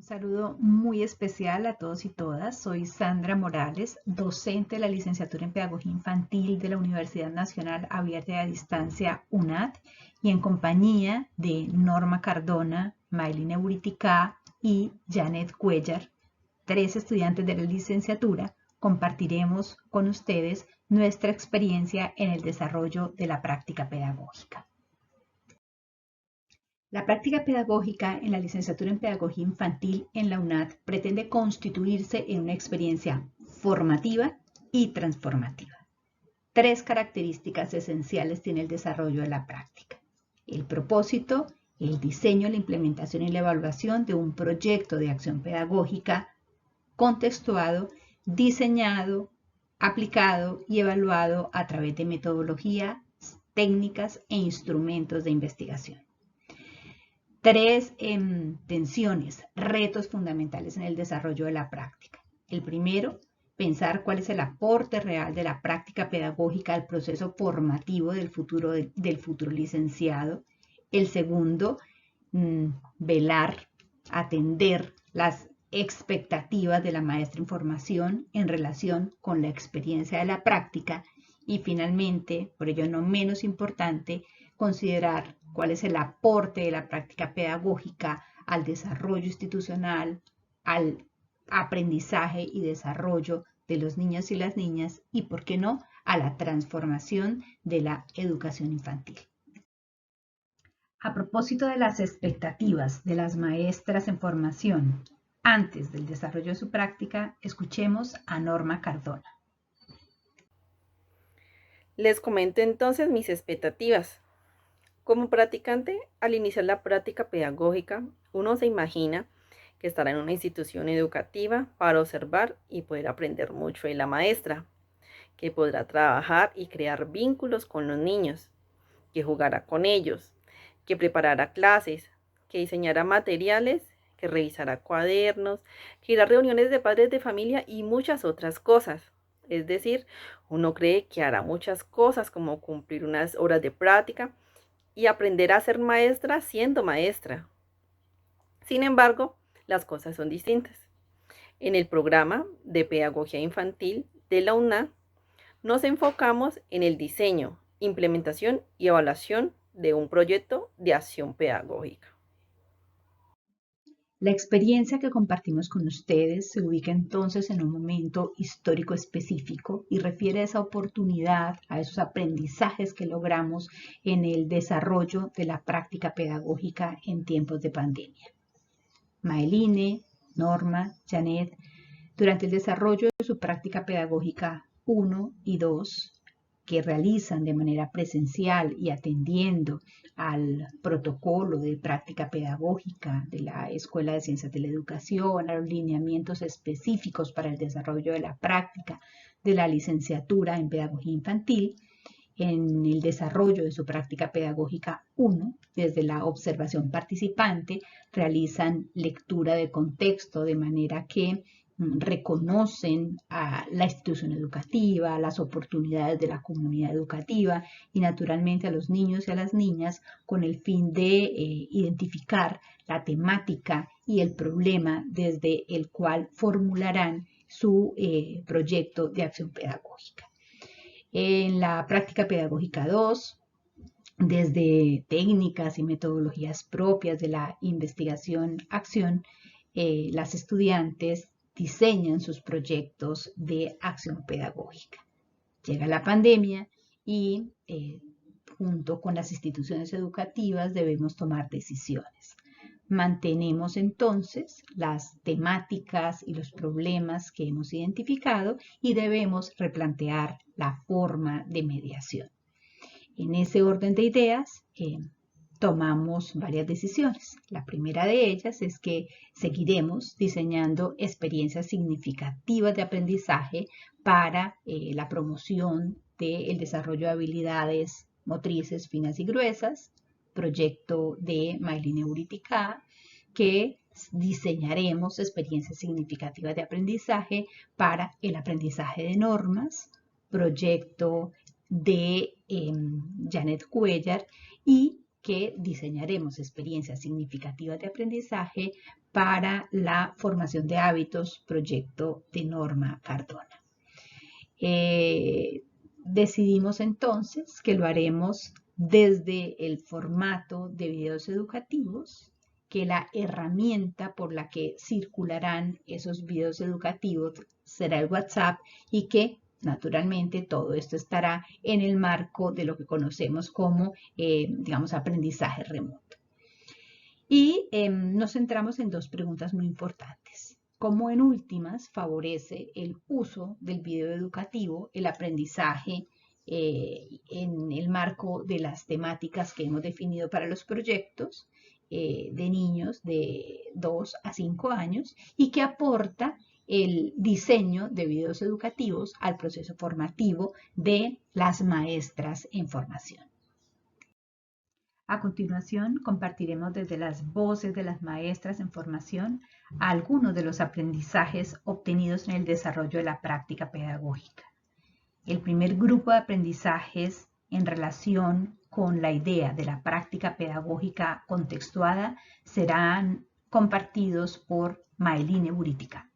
Saludo muy especial a todos y todas. Soy Sandra Morales, docente de la licenciatura en Pedagogía Infantil de la Universidad Nacional Abierta y a Distancia UNAD y en compañía de Norma Cardona, Maylene Uriticá y Janet Cuellar, tres estudiantes de la licenciatura, compartiremos con ustedes nuestra experiencia en el desarrollo de la práctica pedagógica. La práctica pedagógica en la licenciatura en Pedagogía Infantil en la UNAD pretende constituirse en una experiencia formativa y transformativa. Tres características esenciales tiene el desarrollo de la práctica: el propósito, el diseño, la implementación y la evaluación de un proyecto de acción pedagógica contextuado, diseñado, aplicado y evaluado a través de metodologías, técnicas e instrumentos de investigación. Tres tensiones, retos fundamentales en el desarrollo de la práctica. El primero, pensar cuál es el aporte real de la práctica pedagógica al proceso formativo del futuro licenciado. El segundo, velar, atender las expectativas de la maestra en formación en relación con la experiencia de la práctica. Y finalmente, por ello no menos importante, considerar cuál es el aporte de la práctica pedagógica al desarrollo institucional, al aprendizaje y desarrollo de los niños y las niñas y, por qué no, a la transformación de la educación infantil. A propósito de las expectativas de las maestras en formación antes del desarrollo de su práctica, escuchemos a Norma Cardona. Les comento entonces mis expectativas. Como practicante, al iniciar la práctica pedagógica, uno se imagina que estará en una institución educativa para observar y poder aprender mucho de la maestra, que podrá trabajar y crear vínculos con los niños, que jugará con ellos, que preparará clases, que diseñará materiales, que revisará cuadernos, que irá a reuniones de padres de familia y muchas otras cosas. Es decir, uno cree que hará muchas cosas como cumplir unas horas de práctica y aprender a ser maestra siendo maestra. Sin embargo, las cosas son distintas. En el programa de Pedagogía Infantil de la UNAD nos enfocamos en el diseño, implementación y evaluación de un proyecto de acción pedagógica. La experiencia que compartimos con ustedes se ubica entonces en un momento histórico específico y refiere a esa oportunidad, a esos aprendizajes que logramos en el desarrollo de la práctica pedagógica en tiempos de pandemia. Maylene, Norma, Janet, durante el desarrollo de su práctica pedagógica 1 y 2, que realizan de manera presencial y atendiendo al protocolo de práctica pedagógica de la Escuela de Ciencias de la Educación, a los lineamientos específicos para el desarrollo de la práctica de la licenciatura en Pedagogía Infantil, en el desarrollo de su práctica pedagógica 1, desde la observación participante, realizan lectura de contexto de manera que reconocen a la institución educativa, las oportunidades de la comunidad educativa y naturalmente a los niños y a las niñas con el fin de identificar la temática y el problema desde el cual formularán su proyecto de acción pedagógica. En la práctica pedagógica 2, desde técnicas y metodologías propias de la investigación-acción, las estudiantes diseñan sus proyectos de acción pedagógica. Llega la pandemia y junto con las instituciones educativas debemos tomar decisiones. Mantenemos entonces las temáticas y los problemas que hemos identificado y debemos replantear la forma de mediación. En ese orden de ideas, tomamos varias decisiones. La primera de ellas es que seguiremos diseñando experiencias significativas de aprendizaje para la promoción del desarrollo de habilidades motrices finas y gruesas, proyecto de Maylene Uriticá, que diseñaremos experiencias significativas de aprendizaje para el aprendizaje de normas, proyecto de Janet Cuellar, y que diseñaremos experiencias significativas de aprendizaje para la formación de hábitos, proyecto de Norma Cardona. Decidimos entonces que lo haremos desde el formato de videos educativos, que la herramienta por la que circularán esos videos educativos será el WhatsApp y que naturalmente todo esto estará en el marco de lo que conocemos como, digamos, aprendizaje remoto. Y nos centramos en dos preguntas muy importantes. ¿Cómo en últimas favorece el uso del video educativo el aprendizaje en el marco de las temáticas que hemos definido para los proyectos de niños de 2 a 5 años y qué aporta el diseño de videos educativos al proceso formativo de las maestras en formación? A continuación, compartiremos desde las voces de las maestras en formación algunos de los aprendizajes obtenidos en el desarrollo de la práctica pedagógica. El primer grupo de aprendizajes en relación con la idea de la práctica pedagógica contextuada serán compartidos por Maeline Buritica.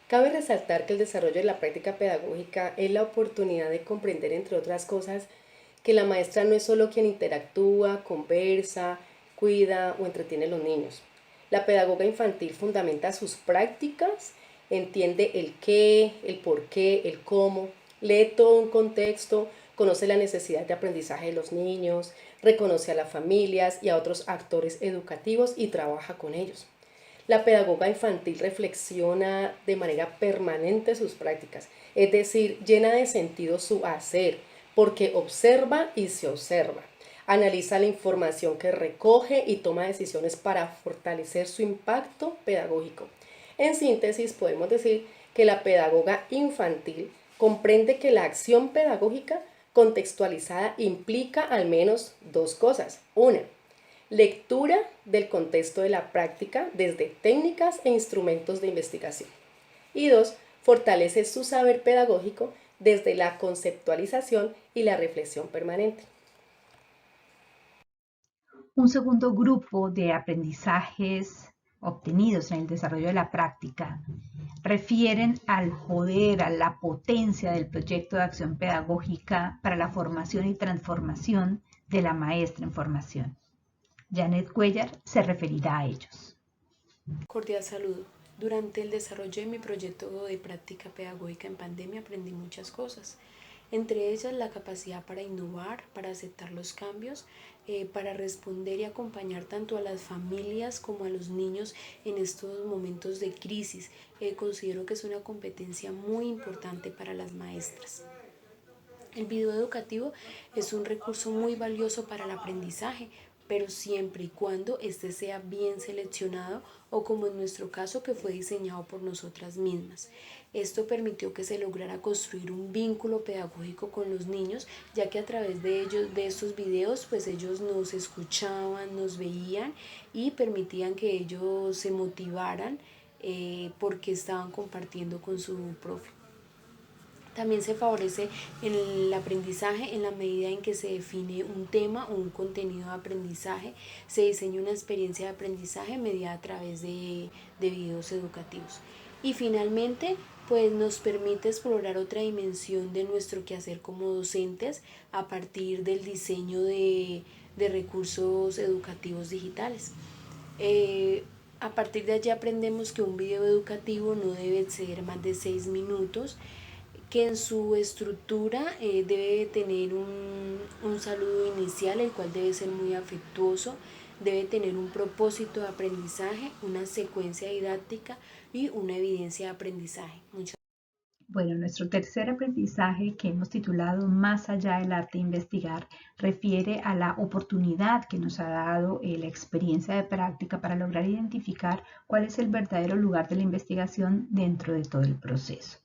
Cabe resaltar que el desarrollo de la práctica pedagógica es la oportunidad de comprender, entre otras cosas, que la maestra no es solo quien interactúa, conversa, cuida o entretiene a los niños. La pedagoga infantil fundamenta sus prácticas, entiende el qué, el por qué, el cómo, lee todo un contexto, conoce la necesidad de aprendizaje de los niños, reconoce a las familias y a otros actores educativos y trabaja con ellos. La pedagoga infantil reflexiona de manera permanente sus prácticas, es decir, llena de sentido su hacer, porque observa y se observa. Analiza la información que recoge y toma decisiones para fortalecer su impacto pedagógico. En síntesis, podemos decir que la pedagoga infantil comprende que la acción pedagógica contextualizada implica al menos dos cosas. Una, lectura del contexto de la práctica desde técnicas e instrumentos de investigación. Y dos, fortalece su saber pedagógico desde la conceptualización y la reflexión permanente. Un segundo grupo de aprendizajes obtenidos en el desarrollo de la práctica refieren al poder, a la potencia del proyecto de acción pedagógica para la formación y transformación de la maestra en formación. Janet Cuellar se referirá a ellos. Cordial saludo. Durante el desarrollo de mi proyecto de práctica pedagógica en pandemia aprendí muchas cosas, entre ellas la capacidad para innovar, para aceptar los cambios, para responder y acompañar tanto a las familias como a los niños en estos momentos de crisis. Considero que es una competencia muy importante para las maestras. El video educativo es un recurso muy valioso para el aprendizaje, pero siempre y cuando éste sea bien seleccionado o como en nuestro caso que fue diseñado por nosotras mismas. Esto permitió que se lograra construir un vínculo pedagógico con los niños, ya que a través de ellos, de estos videos, pues ellos nos escuchaban, nos veían y permitían que ellos se motivaran porque estaban compartiendo con su profe. También se favorece el aprendizaje en la medida en que se define un tema o un contenido de aprendizaje, se diseña una experiencia de aprendizaje mediada a través de videos educativos. Y finalmente, pues nos permite explorar otra dimensión de nuestro quehacer como docentes a partir del diseño de recursos educativos digitales. A partir de allí aprendemos que un video educativo no debe ser más de 6 minutos, que en su estructura debe tener un saludo inicial, el cual debe ser muy afectuoso, debe tener un propósito de aprendizaje, una secuencia didáctica y una evidencia de aprendizaje. Bueno, nuestro tercer aprendizaje que hemos titulado Más allá del arte de investigar refiere a la oportunidad que nos ha dado la experiencia de práctica para lograr identificar cuál es el verdadero lugar de la investigación dentro de todo el proceso.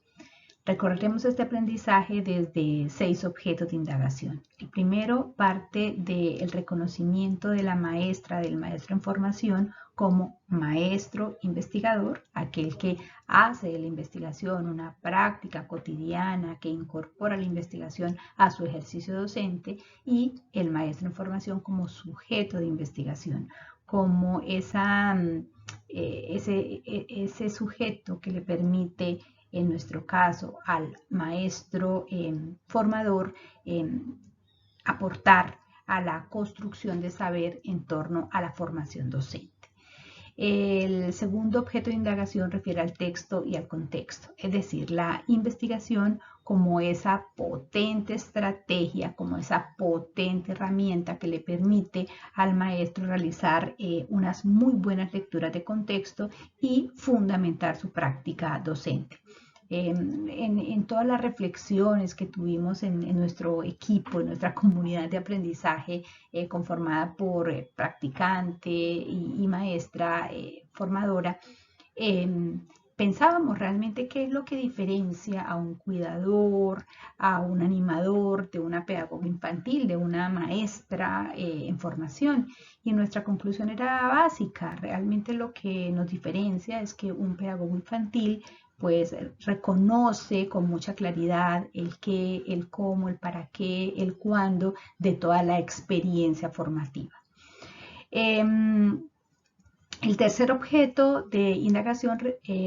Recorreremos este aprendizaje desde 6 objetos de indagación. El primero parte del reconocimiento de la maestra, del maestro en formación, como maestro investigador, aquel que hace de la investigación una práctica cotidiana que incorpora la investigación a su ejercicio docente, y el maestro en formación como sujeto de investigación, como ese sujeto que le permite, en nuestro caso, al maestro formador aportar a la construcción de saber en torno a la formación docente. El segundo objeto de indagación refiere al texto y al contexto, es decir, la investigación como esa potente estrategia, como esa potente herramienta que le permite al maestro realizar unas muy buenas lecturas de contexto y fundamentar su práctica docente. En todas las reflexiones que tuvimos en nuestro equipo, en nuestra comunidad de aprendizaje conformada por practicante y maestra formadora, pensábamos realmente qué es lo que diferencia a un cuidador, a un animador, de una pedagoga infantil, de una maestra en formación. Y nuestra conclusión era básica. Realmente lo que nos diferencia es que un pedagogo infantil pues reconoce con mucha claridad el qué, el cómo, el para qué, el cuándo de toda la experiencia formativa. El tercer objeto de indagación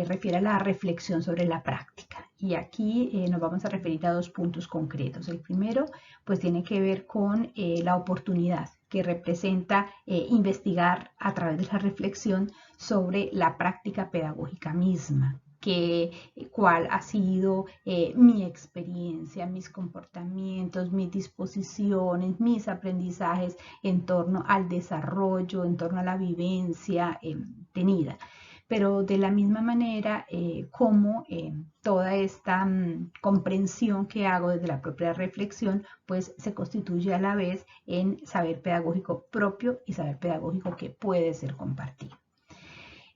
refiere a la reflexión sobre la práctica, y aquí nos vamos a referir a 2 puntos concretos. El primero pues tiene que ver con la oportunidad que representa investigar a través de la reflexión sobre la práctica pedagógica misma, cuál ha sido mi experiencia, mis comportamientos, mis disposiciones, mis aprendizajes en torno al desarrollo, en torno a la vivencia tenida. Pero de la misma manera como toda esta comprensión que hago desde la propia reflexión, pues se constituye a la vez en saber pedagógico propio y saber pedagógico que puede ser compartido.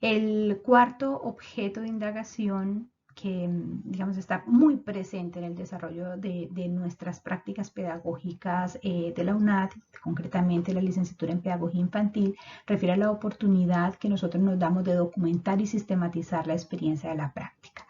El cuarto objeto de indagación que, digamos, está muy presente en el desarrollo de nuestras prácticas pedagógicas de la UNAD, concretamente la licenciatura en Pedagogía Infantil, refiere a la oportunidad que nosotros nos damos de documentar y sistematizar la experiencia de la práctica.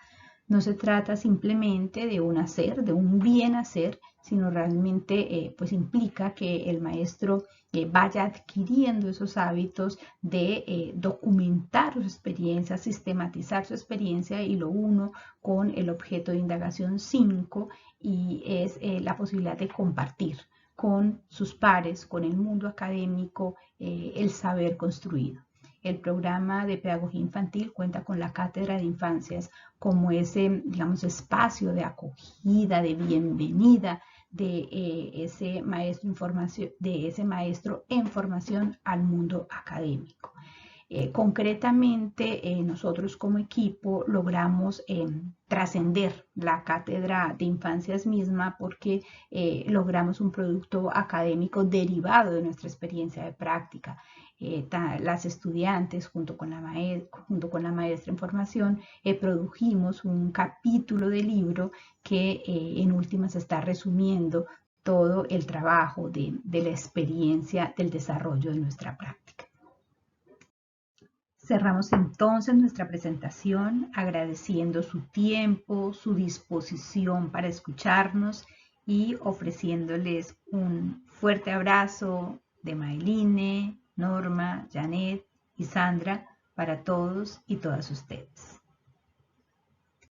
No se trata simplemente de un hacer, de un bien hacer, sino realmente pues implica que el maestro vaya adquiriendo esos hábitos de documentar su experiencia, sistematizar su experiencia, y lo uno con el objeto de indagación 5, y es la posibilidad de compartir con sus pares, con el mundo académico, el saber construido. El programa de pedagogía infantil cuenta con la cátedra de infancias como ese, digamos, espacio de acogida, de bienvenida de ese maestro en formación al mundo académico. Concretamente, nosotros como equipo logramos trascender la cátedra de infancias misma porque logramos un producto académico derivado de nuestra experiencia de práctica. Las estudiantes junto con la maestra en formación produjimos un capítulo de libro que en últimas está resumiendo todo el trabajo de la experiencia del desarrollo de nuestra práctica. Cerramos entonces nuestra presentación agradeciendo su tiempo, su disposición para escucharnos y ofreciéndoles un fuerte abrazo de Maeline, Norma, Janet y Sandra para todos y todas ustedes.